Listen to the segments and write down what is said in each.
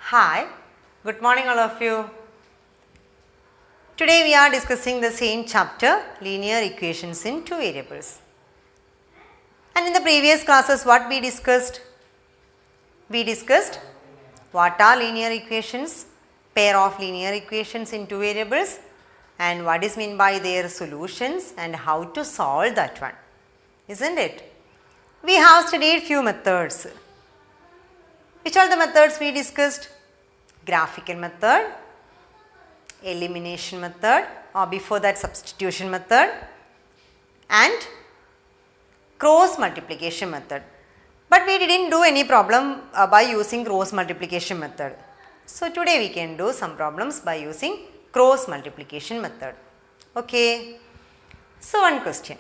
Hi, good morning all of you. Today we are discussing the same chapter, linear equations in two variables. And in the previous classes what we discussed? We discussed what are linear equations, pair of linear equations in two variables, and what is meant by their solutions and how to solve that one, isn't it? We have studied few methods. Which are the methods we discussed? Graphical method, elimination method, or before that substitution method, and cross multiplication method. But we didn't do any problem by using cross multiplication method. So today we can do some problems by using cross multiplication method. Okay. So one question.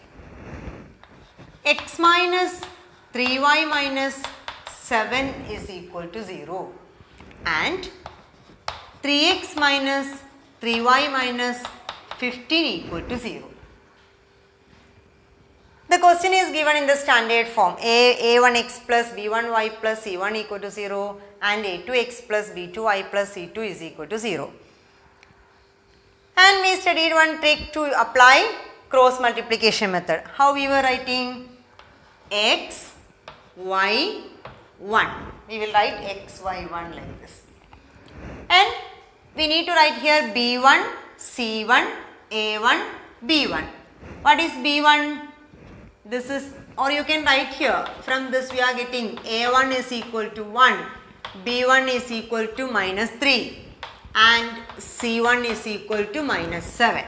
X minus 3y minus 7 is equal to 0 and 3x minus 3y minus 15 equal to 0. The question is given in the standard form a1x plus b1y plus c1 equal to 0 and a2x plus b2y plus c2 is equal to 0. And we studied one trick to apply cross multiplication method. How we were writing? X, y, 1. We will write x, y, 1 like this. And we need to write here b1, c1, a1, b1. What is b1? This is, or you can write here, from this we are getting a1 is equal to 1, b1 is equal to minus 3 and c1 is equal to minus 7.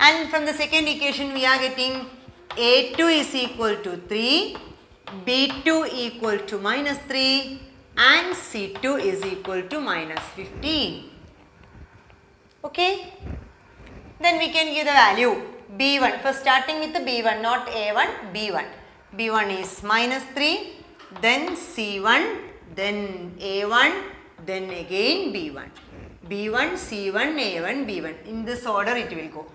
And from the second equation we are getting a2 is equal to 3, b2 equal to minus 3 and c2 is equal to minus 15. Okay. Then we can give the value b1. First starting with the b1, not a1, b1. b1 is minus 3, then c1, then a1, then again b1. b1, c1, a1, b1. In this order it will go.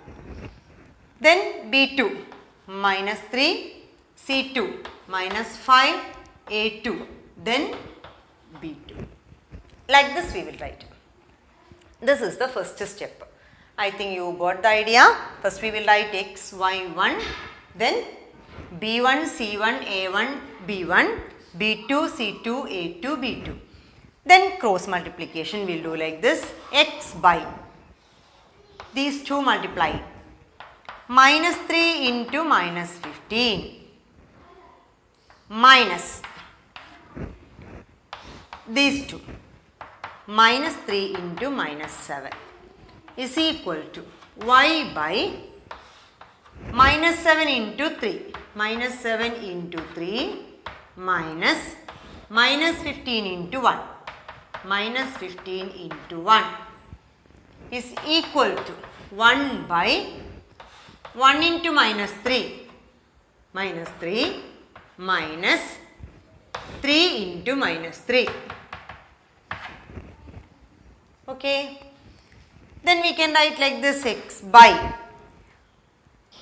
Then b2, minus 3, c2, minus 5, a2, then b2. Like this we will write. This is the first step. I think you got the idea. First we will write x, y, 1, then b1, c1, a1, b1, b2, c2, a2, b2. Then cross multiplication we will do like this. X by these two multiply. Minus 3 into minus 15 minus these two minus 3 into minus 7 is equal to y by minus 7 into 3 minus 7 into 3 minus minus 15 into 1 minus 15 into 1 is equal to 1 by 1 into minus 3 minus 3 minus 3 into minus 3. Okay. Then we can write like this, x by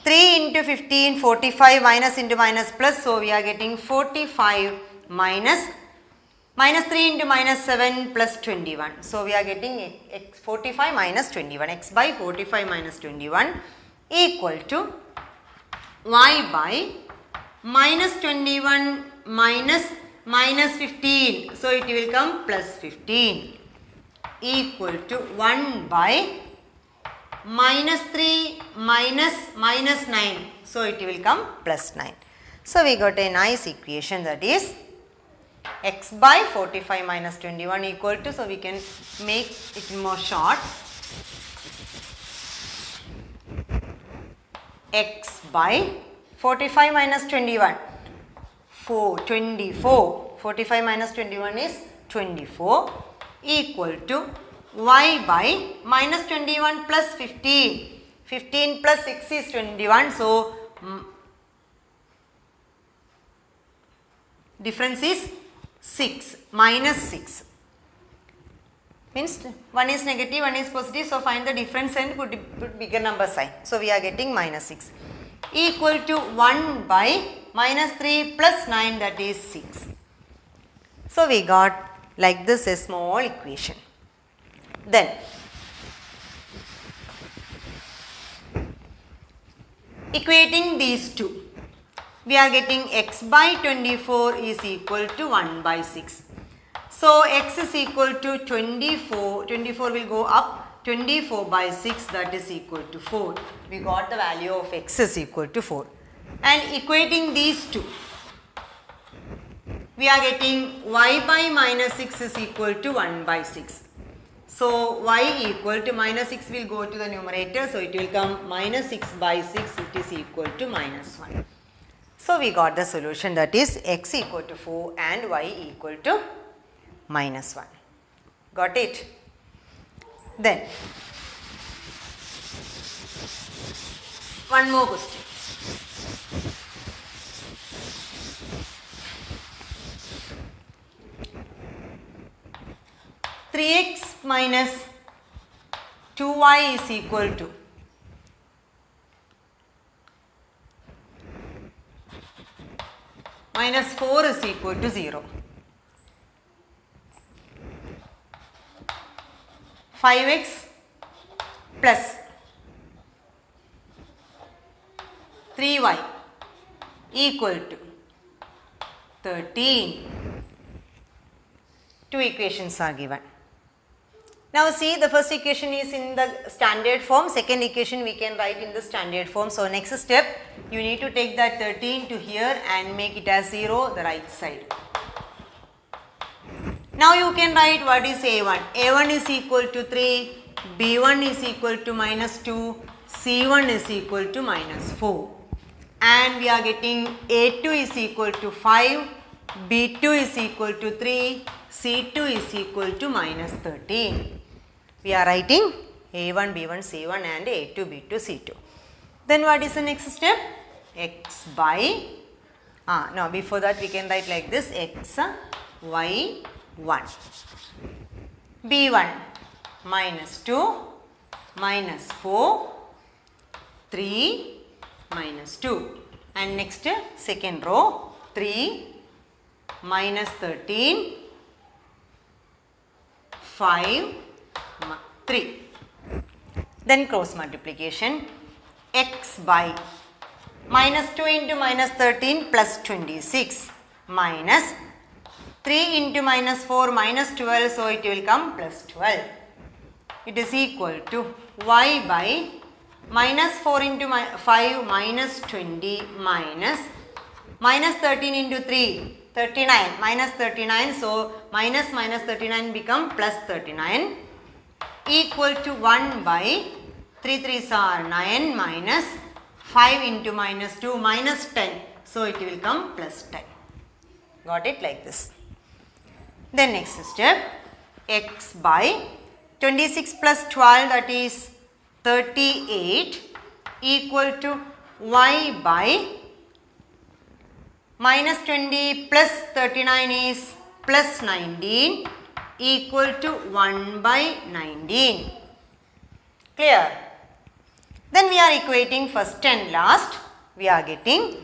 3 into 15, 45 minus into minus plus. So we are getting 45 minus 3 into minus 7 plus 21. So we are getting x 45 minus 21. X by 45 minus 21 equal to y by minus 21 minus 15. So it will come plus 15 equal to 1 by minus 3 minus 9. So it will come plus 9. So we got a nice equation, that is x by 45 minus 21 equal to, so we can make it more short, x by 45 minus 21, 24, 45 minus 21 is 24 equal to y by minus 21 plus 15, 15 plus 6 is 21, so difference is 6, minus 6. Means one is negative, one is positive, so find the difference and put bigger number sign. So we are getting minus 6 equal to 1 by minus 3 plus 9, that is 6. So we got like this, a small equation. Then equating these two, we are getting x by 24 is equal to 1 by 6. So x is equal to 24, 24 will go up, 24 by 6, that is equal to 4. We got the value of x is equal to 4. And equating these two, we are getting y by minus 6 is equal to 1 by 6. So y equal to minus 6 will go to the numerator, so it will come minus 6 by 6, it is equal to minus 1. So we got the solution, that is x equal to 4 and y equal to minus 1. Got it? Then one more question. 3x minus 2y is equal to minus 4 is equal to 0. 5x plus 3y equal to 13. Two equations are given. Now see, the first equation is in the standard form, second equation we can write in the standard form. So next step, you need to take that 13 to here and make it as 0 the right side. Now you can write what is a1. a1 is equal to 3, b1 is equal to minus 2, c1 is equal to minus 4. And we are getting a2 is equal to 5, b2 is equal to 3, c2 is equal to minus 13. We are writing a1, b1, c1 and a2, b2, c2. Then what is the next step? X by, no, before that we can write like this, x, y, 1. b1 minus 2, minus 4, 3, minus 2. And next second row, 3, minus 13, 5, 3. Then cross multiplication, x by minus 2 into minus 13 plus 26 minus 3 into minus 4 minus 12, so it will come plus 12. It is equal to y by minus 4 into 5 minus 20 minus 13 into 3, 39, minus 39, so minus 39 become plus 39 equal to 1 by 3 3s are 9 minus 5 into minus 2 minus 10, so it will come plus 10. Got it like this. Then next step, x by 26 plus 12, that is 38 equal to y by minus 20 plus 39 is plus 19 equal to 1 by 19. Clear? Then we are equating first and last. We are getting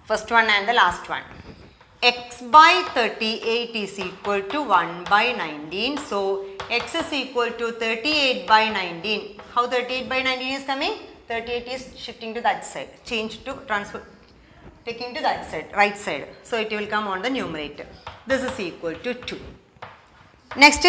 first one and the last one. X by 38 is equal to 1 by 19. So x is equal to 38 by 19. How 38 by 19 is coming? 38 is shifting to that side. Change to transfer, taking to that side, right side. So it will come on the numerator. This is equal to 2. Next,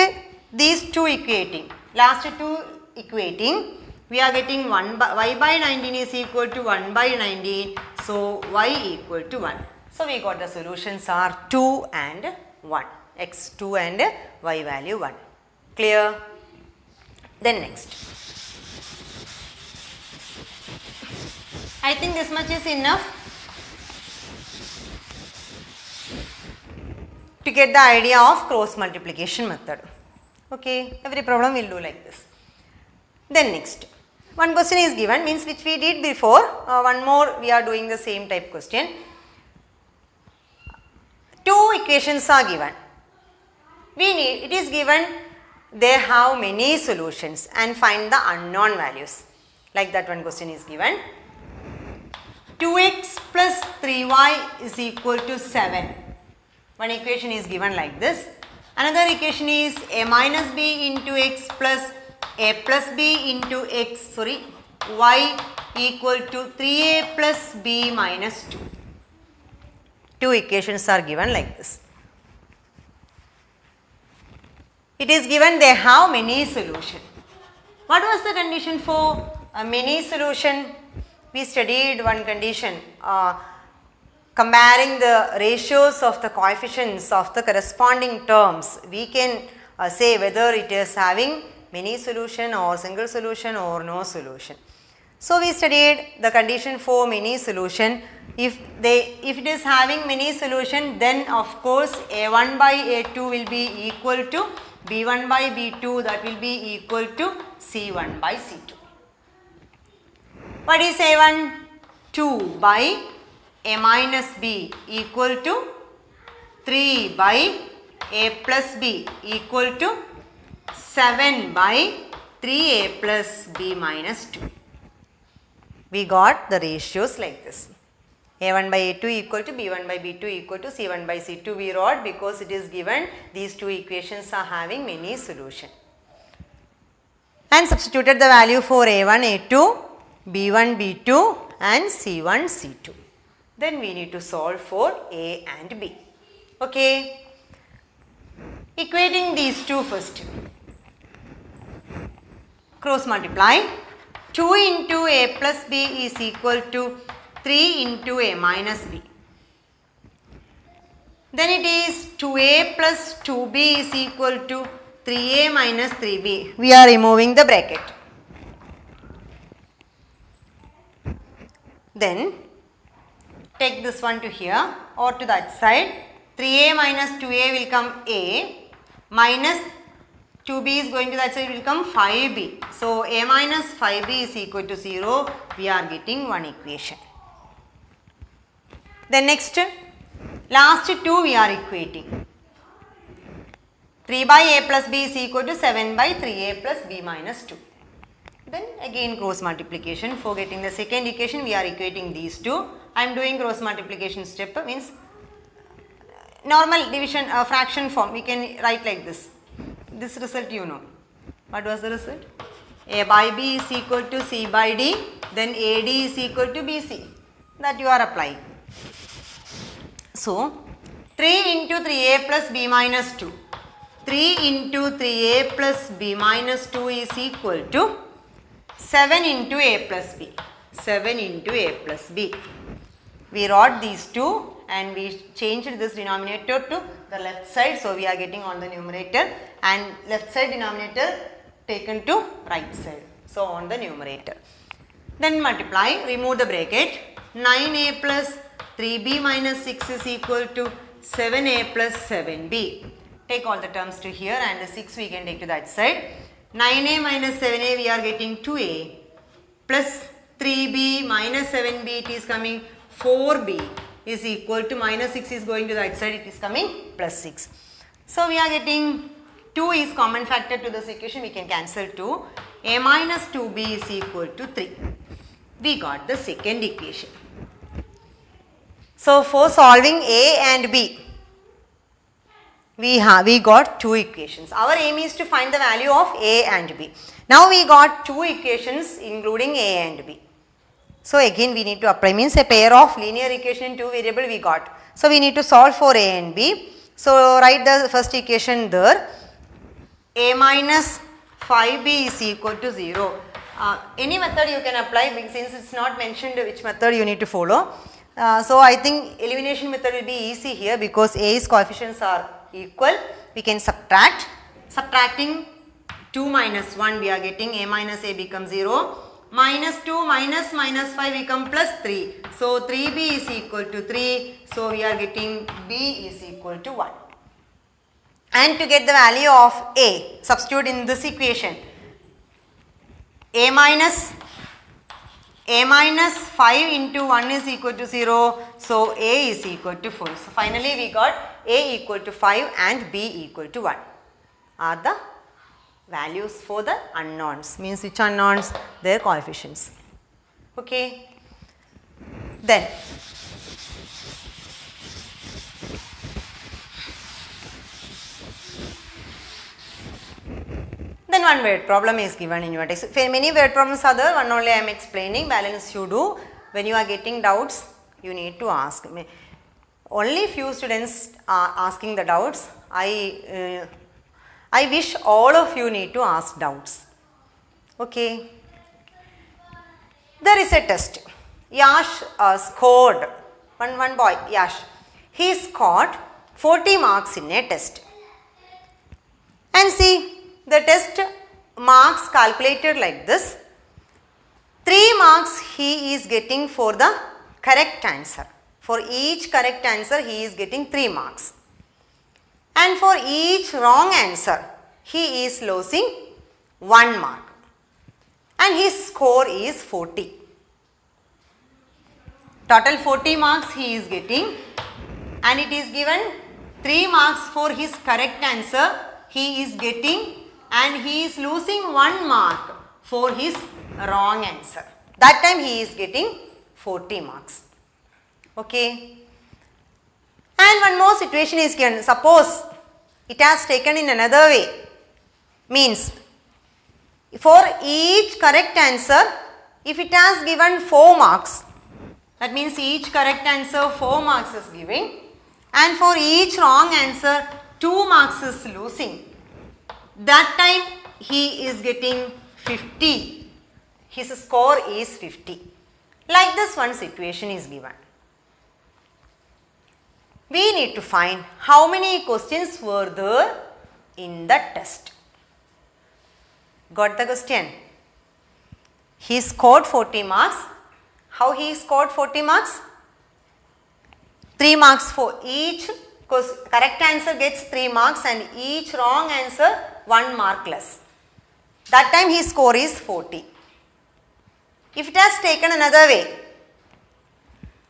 these two equating. Last two equating, we are getting y by 19 is equal to 1 by 19. So y equal to 1. So we got the solutions are 2 and 1. X 2 and y value 1. Clear? Then next. I think this much is enough to get the idea of cross multiplication method. Okay, every problem will do like this. Then next, one question is given, means which we did before, one more we are doing the same type question. Two equations are given. It is given they have many solutions and find the unknown values. Like that one question is given. 2x plus 3y is equal to 7. One equation is given like this. Another equation is a minus b into x plus a plus b into x, y equal to 3a plus b minus 2. Two equations are given like this. It is given they have many solution. What was the condition for a many solution? We studied one condition comparing the ratios of the coefficients of the corresponding terms. We can say whether it is having many solution or single solution or no solution. So we studied the condition for many solution. If it is having many solution, then of course a1 by a2 will be equal to b1 by b2, that will be equal to c1 by c2. What is a1? 2 by a minus b equal to 3 by a plus b equal to 7 by 3a plus b minus 2. We got the ratios like this. a1 by a2 equal to b1 by b2 equal to c1 by c2 we wrote because it is given these two equations are having many solution. And substituted the value for a1, a2, b1, b2 and c1, c2. Then we need to solve for a and b. Okay. Equating these two first. Cross multiply. 2 into a plus b is equal to 3 into a minus b. Then it is 2a plus 2b is equal to 3a minus 3b. We are removing the bracket. Then take this one to here or to that side. 3a minus 2a will come a, minus 2b is going to that side, will come 5b. So a minus 5b is equal to 0. We are getting one equation. Then next, last two we are equating. 3 by a plus b is equal to 7 by 3a plus b minus 2. Then again cross multiplication. For getting the second equation we are equating these two. I am doing cross multiplication step, means normal division fraction form. We can write like this. This result you know. What was the result? A by b is equal to c by d. Then AD is equal to BC. That you are applying. So 3 into 3a plus b minus 2. 3 into 3a plus b minus 2 is equal to 7 into a plus b. 7 into a plus b. We wrote these two and we changed this denominator to the left side. So we are getting on the numerator and left side denominator taken to right side. So on the numerator. Then multiply, remove the bracket. 9a plus 3b minus 6 is equal to 7a plus 7b. Take all the terms to here and the 6 we can take to that side. 9a minus 7a we are getting 2a plus 3b minus 7b, it is coming 4b is equal to minus 6 is going to that side, it is coming plus 6. So we are getting 2 is common factor to this equation, we can cancel 2. A minus 2b is equal to 3. We got the second equation. So for solving a and b, we got two equations. Our aim is to find the value of a and b. Now we got two equations including a and b. So again we need to apply, means a pair of linear equation in two variable we got. So we need to solve for a and b. So write the first equation there. A minus 5b is equal to 0. Any method you can apply, since it is not mentioned which method you need to follow. So I think elimination method will be easy here because a's coefficients are equal. We can subtract. Subtracting 2 minus 1 we are getting a minus a becomes 0. Minus 2 minus minus 5 become plus 3. So 3b is equal to 3. So we are getting b is equal to 1. And to get the value of a, substitute in this equation. A minus 5 into 1 is equal to 0. So a is equal to 4. So finally we got a equal to 5 and b equal to 1 are the values for the unknowns, means which unknowns? Their coefficients. Okay. Then one word problem is given in your text. Many word problems are there, one only I am explaining, balance you do. When you are getting doubts, you need to ask me. Only few students are asking the doubts. I wish all of you need to ask doubts. Okay. There is a test. Yash scored, one boy, Yash, he scored 40 marks in a test. And see, the test marks calculated like this. 3 marks he is getting for the correct answer. For each correct answer he is getting 3 marks. And for each wrong answer he is losing 1 mark. And his score is 40. Total 40 marks he is getting, and it is given 3 marks for his correct answer he is getting, and he is losing 1 mark for his wrong answer. That time he is getting 40 marks. Okay. And one more situation is given. Suppose it has taken in another way. Means for each correct answer, if it has given 4 marks, that means each correct answer 4 marks is giving, and for each wrong answer 2 marks is losing. That time he is getting 50. His score is 50. Like this one situation is given. We need to find how many questions were there in the test. Got the question? He scored 40 marks. How he scored 40 marks? 3 marks for each correct answer gets 3 marks, and each wrong answer 1 mark less. That time his score is 40. If it has taken another way,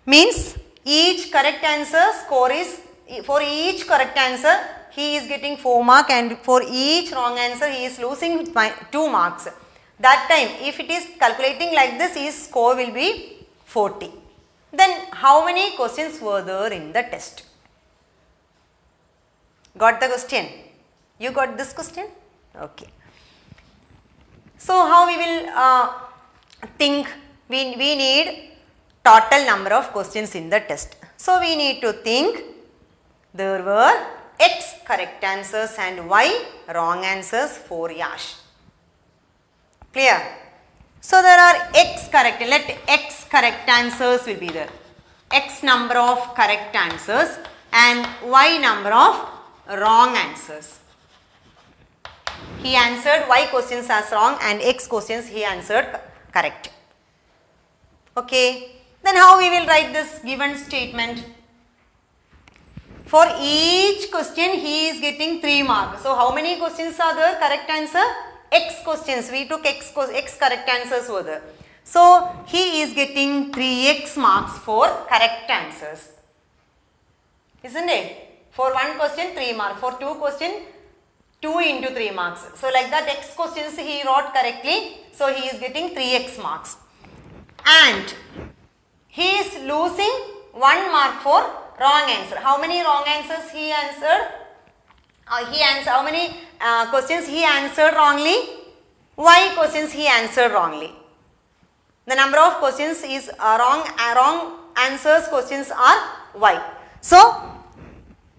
means each correct answer score is, for each correct answer he is getting 4 marks, and for each wrong answer he is losing 2 marks. That time if it is calculating like this, his score will be 40. Then how many questions were there in the test? Got the question? You got this question? Okay. So how we will think? We need total number of questions in the test. So we need to think there were X correct answers and Y wrong answers for Yash. Clear? So there are X correct, let X correct answers will be there. X number of correct answers and Y number of wrong answers. He answered Y questions as wrong and X questions he answered correct. Okay. Then how we will write this given statement? For each question he is getting 3 marks. So how many questions are there? Correct answer? X questions. We took X correct answers were there. So he is getting 3x marks for correct answers. Isn't it? For one question 3 marks. For two question 2 into 3 marks. So like that X questions he wrote correctly. So he is getting 3x marks. And he is losing 1 mark for wrong answer. How many wrong answers he answered? How many questions he answered wrongly? Y questions he answered wrongly. The number of questions is wrong answers questions are Y. So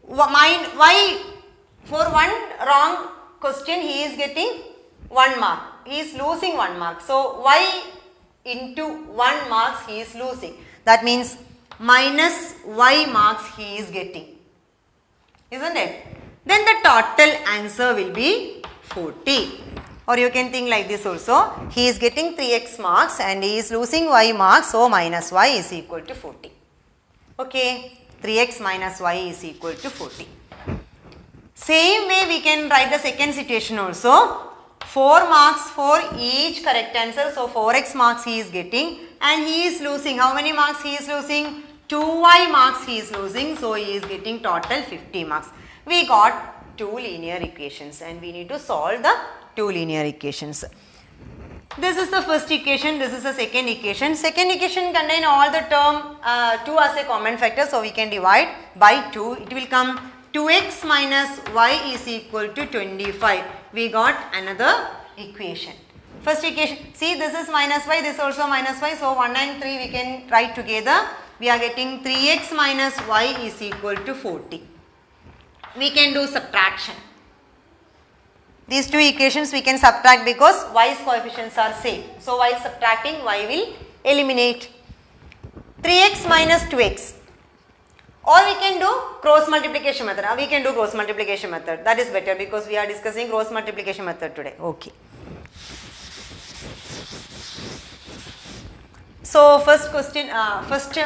Y for one wrong question he is getting 1 mark. He is losing 1 mark. So Y into 1 marks he is losing. That means minus Y marks he is getting. Isn't it? Then the total answer will be 40. Or you can think like this also. He is getting 3x marks and he is losing Y marks. So minus Y is equal to 40. Okay. 3x minus Y is equal to 40. Same way we can write the second situation also. 4 marks for each correct answer. So 4x marks he is getting and he is losing. How many marks he is losing? 2y marks he is losing. So he is getting total 50 marks. We got 2 linear equations and we need to solve the 2 linear equations. This is the first equation, this is the second equation. Second equation contain all the term 2 as a common factor. So we can divide by 2. It will come 2x minus y is equal to 25. We got another equation. First equation, see this is minus y, this also minus y, so 1 and 3 we can write together. We are getting 3x minus y is equal to 40. We can do subtraction. These two equations we can subtract because y's coefficients are same. So while subtracting, y will eliminate. 3x minus 2x. Or we can do cross multiplication method. We can do cross multiplication method. That is better because we are discussing cross multiplication method today. Okay. So first question, first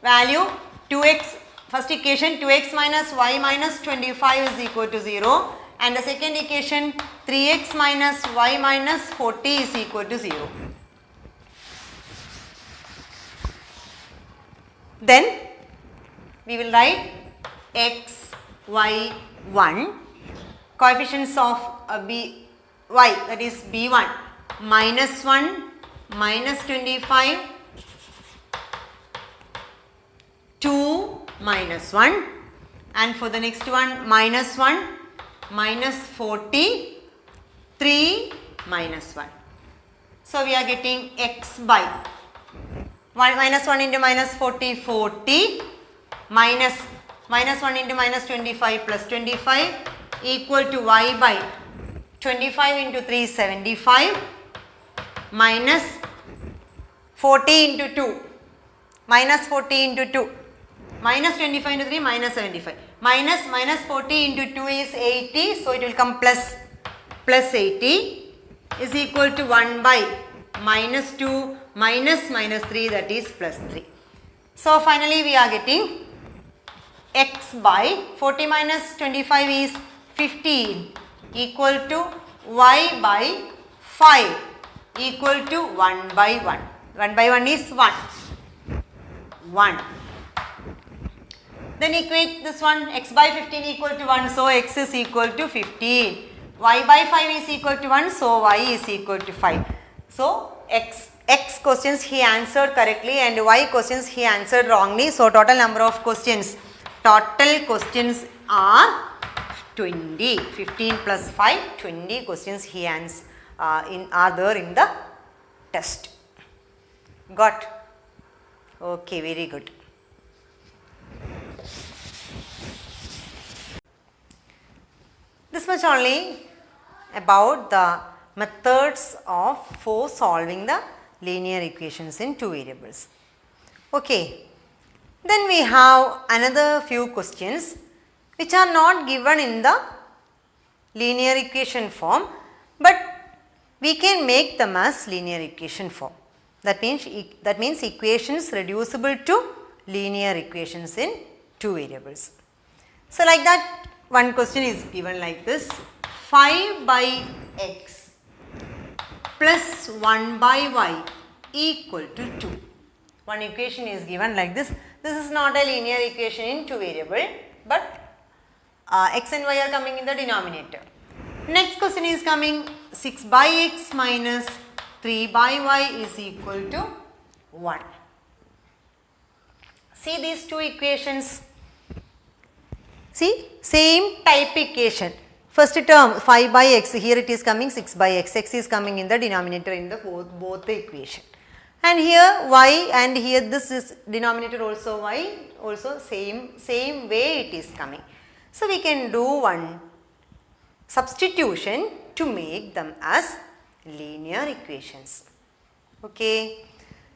value 2x, first equation 2x minus y minus 25 is equal to 0, and the second equation 3x minus y minus 40 is equal to 0. Then we will write x, y, 1, coefficients of y, that is b1, minus 1, minus 25, 2, minus 1, and for the next one, minus 1, minus 40, 3, minus 1. So we are getting x by minus 1 into minus 40, 40, minus 1 into minus 25 plus 25 equal to y by 25 into 3, 75, minus 40 into 2, minus 40 into 2, minus 25 into 3, minus 75, minus 40 into 2 is 80, so it will come plus 80 is equal to 1 by minus 2 minus 3, that is plus 3. So finally we are getting x by 40 minus 25 is 15 equal to y by 5 equal to 1 by 1. 1 by 1 is 1. 1. Then equate this one, x by 15 equal to 1, so x is equal to 15. Y by 5 is equal to 1, so y is equal to 5. So x questions he answered correctly and y questions he answered wrongly. So total number of questions are 20. 15 plus 5, 20 questions he are there in the test. Got? Okay, very good. This much only about the methods for solving the linear equations in two variables. Okay. Then we have another few questions which are not given in the linear equation form, but we can make them as linear equation form. That means equations reducible to linear equations in two variables. So like that, one question is given like this: 5 by x plus 1 by y equal to 2. One equation is given like this. This is not a linear equation in two variable, but x and y are coming in the denominator. Next question is coming: 6 by x minus 3 by y is equal to 1. See these two equations. See, same type equation. First term 5 by x, here it is coming 6 by x, x is coming in the denominator in the both the equation. And here y, and here this is denominator also y, also same way it is coming. So we can do one substitution to make them as linear equations. Okay.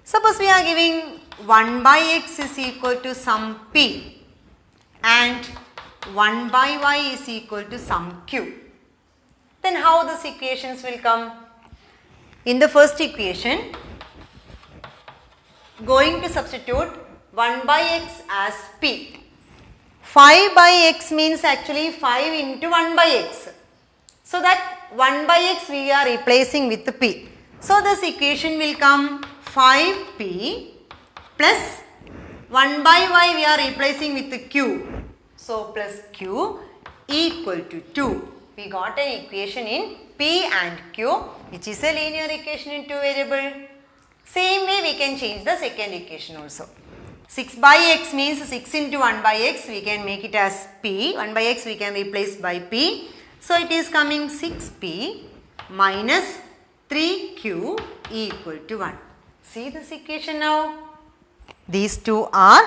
Suppose we are giving 1 by x is equal to some p and 1 by y is equal to some q. Then how these equations will come? In the first equation, going to substitute 1 by x as p. 5 by x means actually 5 into 1 by x. So that 1 by x we are replacing with p. So this equation will come 5p plus 1 by y we are replacing with q. So plus q equal to 2. We got an equation in p and q, which is a linear equation in two variable. Same way we can change the second equation also. 6 by x means 6 into 1 by x, we can make it as p. 1 by x we can replace by p. So it is coming 6p minus 3q equal to 1. See this equation now? These two are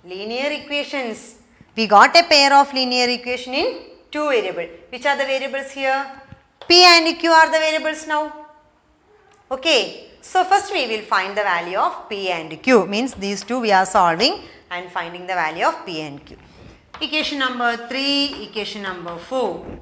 linear equations. We got a pair of linear equation in two variables. Which are the variables here? P and Q are the variables now. Okay. So first we will find the value of P and Q. Means these two we are solving and finding the value of P and Q. Equation number 3, equation number 4.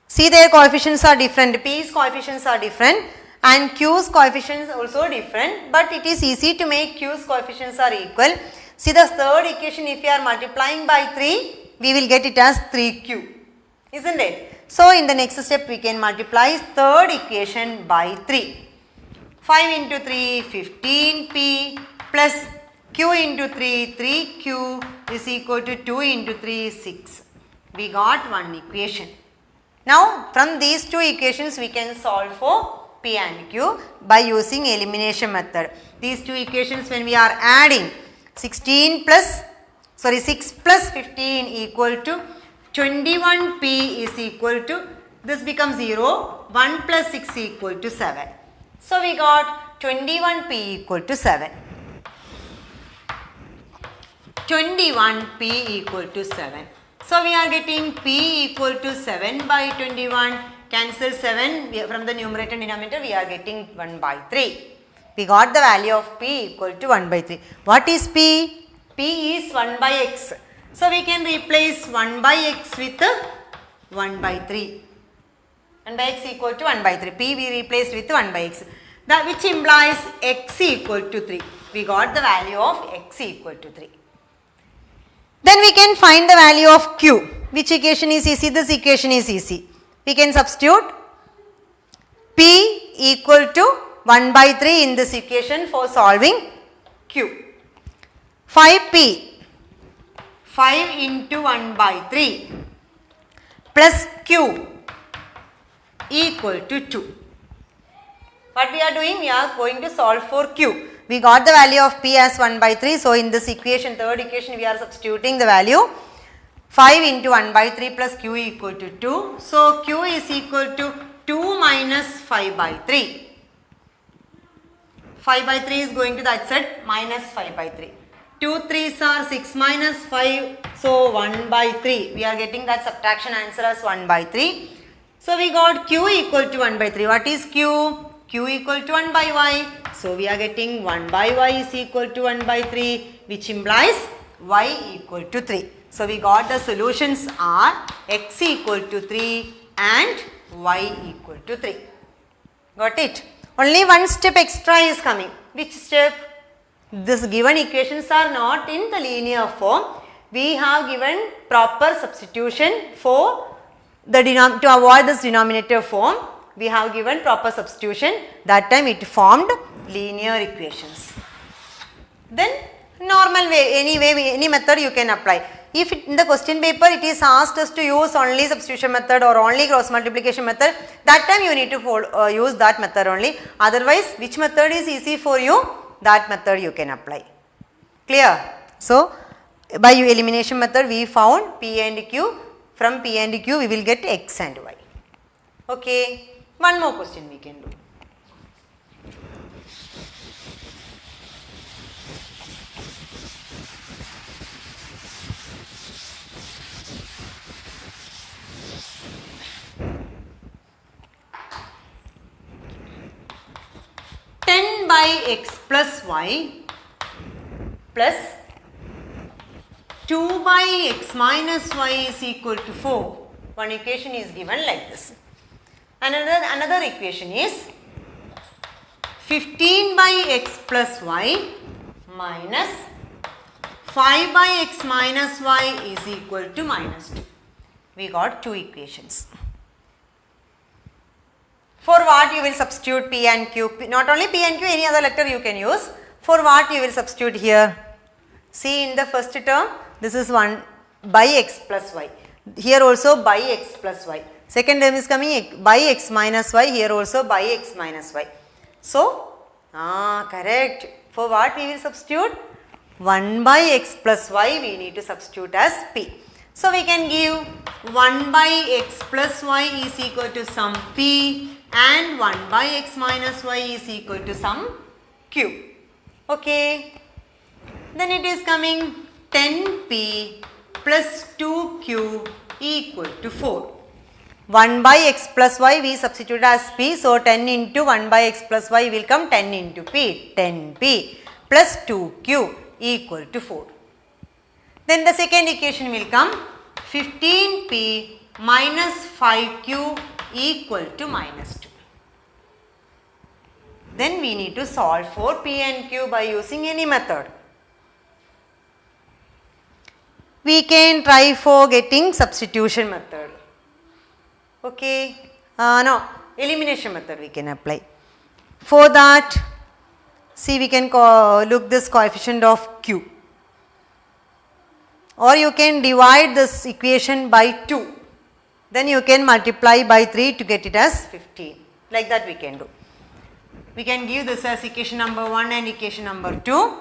See, their coefficients are different. P's coefficients are different and Q's coefficients also different, but it is easy to make Q's coefficients are equal. See, the third equation, if we are multiplying by 3, we will get it as 3q, isn't it? So in the next step we can multiply third equation by 3. 5 into 3, 15p plus q into 3, 3q is equal to 2 into 3, 6. We got one equation. Now from these two equations we can solve for P and Q by using elimination method. These two equations, when we are adding 6 plus 15 equal to 21p is equal to, this becomes 0, 1 plus 6 equal to 7. So we got 21p equal to 7. 21p equal to 7. So we are getting p equal to 7 by 21. Cancel 7 from the numerator and denominator, we are getting 1 by 3. We got the value of p equal to 1 by 3. What is p? P is 1 by x. So we can replace 1 by x with 1 by 3. 1 by x equal to 1 by 3. P we replaced with 1 by x. That which implies x equal to 3. We got the value of x equal to 3. Then we can find the value of q. Which equation is easy? This equation is easy. We can substitute p equal to 1 by 3 in this equation for solving q. 5p, 5 into 1 by 3 plus q equal to 2. What we are doing? We are going to solve for q. We got the value of p as 1 by 3. So in this equation, third equation, we are substituting the value 5 into 1 by 3 plus q equal to 2. So q is equal to 2 minus 5 by 3. 5 by 3 is going to that side, minus 5 by 3. 2 3s are 6 minus 5. So 1 by 3. We are getting that subtraction answer as 1 by 3. So we got q equal to 1 by 3. What is q? Q equal to 1 by y. So we are getting 1 by y is equal to 1 by 3, which implies y equal to 3. So we got the solutions are x equal to 3 and y equal to 3. Got it? Only one step extra is coming. Which step? These given equations are not in the linear form. We have given proper substitution for the to avoid this denominator form. We have given proper substitution. That time it formed linear equations. Then normal way, any method you can apply. If in the question paper it is asked us to use only substitution method or only cross multiplication method, that time you need to use that method only. Otherwise, which method is easy for you, that method you can apply. Clear? So by elimination method we found p and q. From p and q we will get x and y. Okay. One more question we can do. By x plus y plus 2 by x minus y is equal to 4. One equation is given like this. Another equation is 15 by x plus y minus 5 by x minus y is equal to minus 2. We got two equations. For what you will substitute p and q, not only p and q, any other letter you can use. For what you will substitute here? See, in the first term, this is 1 by x plus y. Here also by x plus y. Second term is coming by x minus y, here also by x minus y. So, correct. For what we will substitute? 1 by x plus y we need to substitute as p. So we can give 1 by x plus y is equal to some p and 1 by x minus y is equal to some q. Okay. Then it is coming 10p plus 2q equal to 4. 1 by x plus y we substitute as p. So 10 into 1 by x plus y will come 10 into p. 10p plus 2q equal to 4. Then the second equation will come 15p minus 5q equal to minus 2. Then we need to solve for p and q by using any method. We can try for getting substitution method. Okay. No, elimination method we can apply. For that, see, we can look this coefficient of q. Or you can divide this equation by 2. Then you can multiply by 3 to get it as 15. Like that we can do. We can give this as equation number 1 and equation number 2.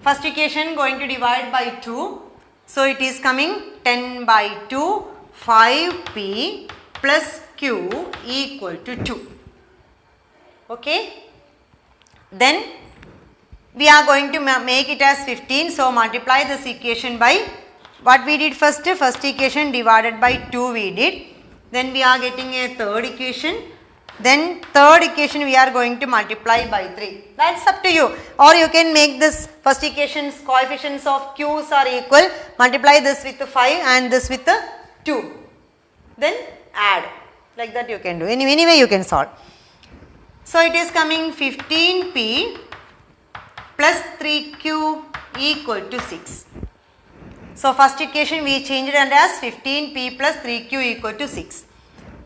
First equation going to divide by 2. So it is coming 10 by 2, 5p plus q equal to 2. Okay. Then we are going to make it as 15. So multiply this equation by what we did first equation divided by 2 we did. Then we are getting a third equation. Then third equation we are going to multiply by 3. That's up to you. Or you can make this first equation's coefficients of q's are equal. Multiply this with 5 and this with 2. Then add. Like that you can do. Anyway you can solve. So it is coming 15p plus 3q equal to 6. So first equation we changed it as 15p plus 3q equal to 6.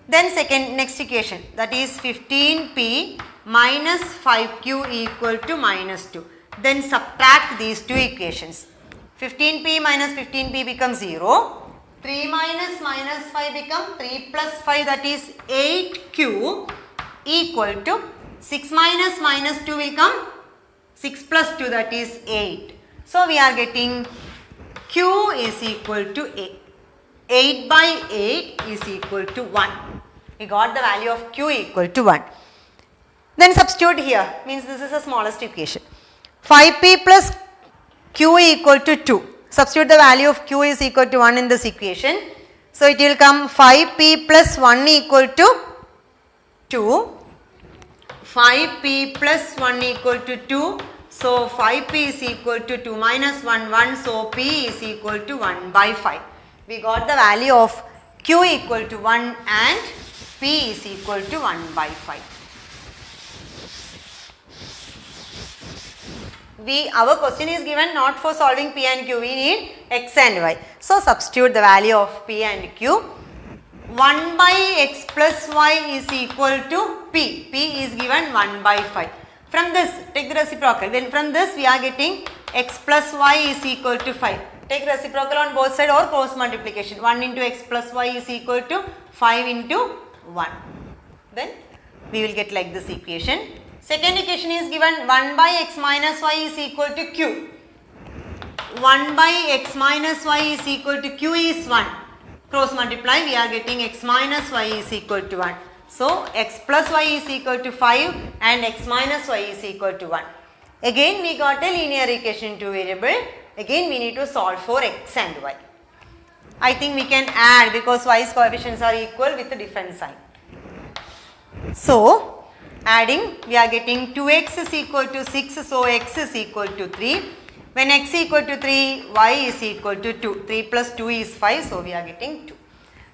Then next equation, that is 15p minus 5q equal to minus 2. Then subtract these two equations. 15p minus 15p becomes 0. 3 minus minus 5 become 3 plus 5, that is 8q equal to 6 minus minus 2 will come 6 plus 2, that is 8. So we are getting q is equal to 8. 8 by 8 is equal to 1. We got the value of q equal to 1. Then substitute here, means this is the smallest equation. 5p plus q equal to 2. Substitute the value of q is equal to 1 in this equation. So it will come 5p plus 1 equal to 2. 5p plus 1 equal to 2. So 5p is equal to 2 minus 1, 1. So p is equal to 1 by 5. We got the value of q equal to 1 and p is equal to 1 by 5. Our question is given not for solving p and q, we need x and y. So substitute the value of p and q. 1 by x plus y is equal to p. P is given 1 by 5. From this, take the reciprocal. Then from this we are getting x plus y is equal to 5. Take reciprocal on both sides or cross multiplication. 1 into x plus y is equal to 5 into 1. Then we will get like this equation. Second equation is given 1 by x minus y is equal to q. 1 by x minus y is equal to q is 1. Cross multiply, we are getting x minus y is equal to 1. So x plus y is equal to 5 and x minus y is equal to 1. Again we got a linear equation in two variable. Again we need to solve for x and y. I think we can add because y's coefficients are equal with a different sign. So adding, we are getting 2x is equal to 6, so x is equal to 3. When x is equal to 3, y is equal to 2. 3 plus 2 is 5, so we are getting 2.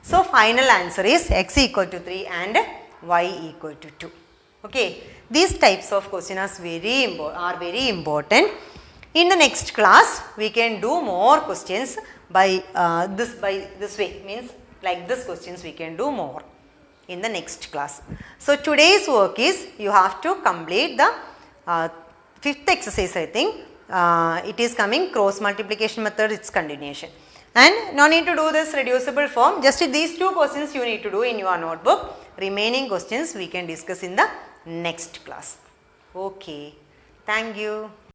So final answer is x equal to 3 and y equal to 2. Okay, these types of questions are very important. In the next class, we can do more questions by this way, means like this questions we can do more in the next class. So today's work is you have to complete the fifth exercise, I think. It is coming cross multiplication method, its continuation. And no need to do this reducible form, just these two questions you need to do in your notebook. Remaining questions we can discuss in the next class. Okay, thank you.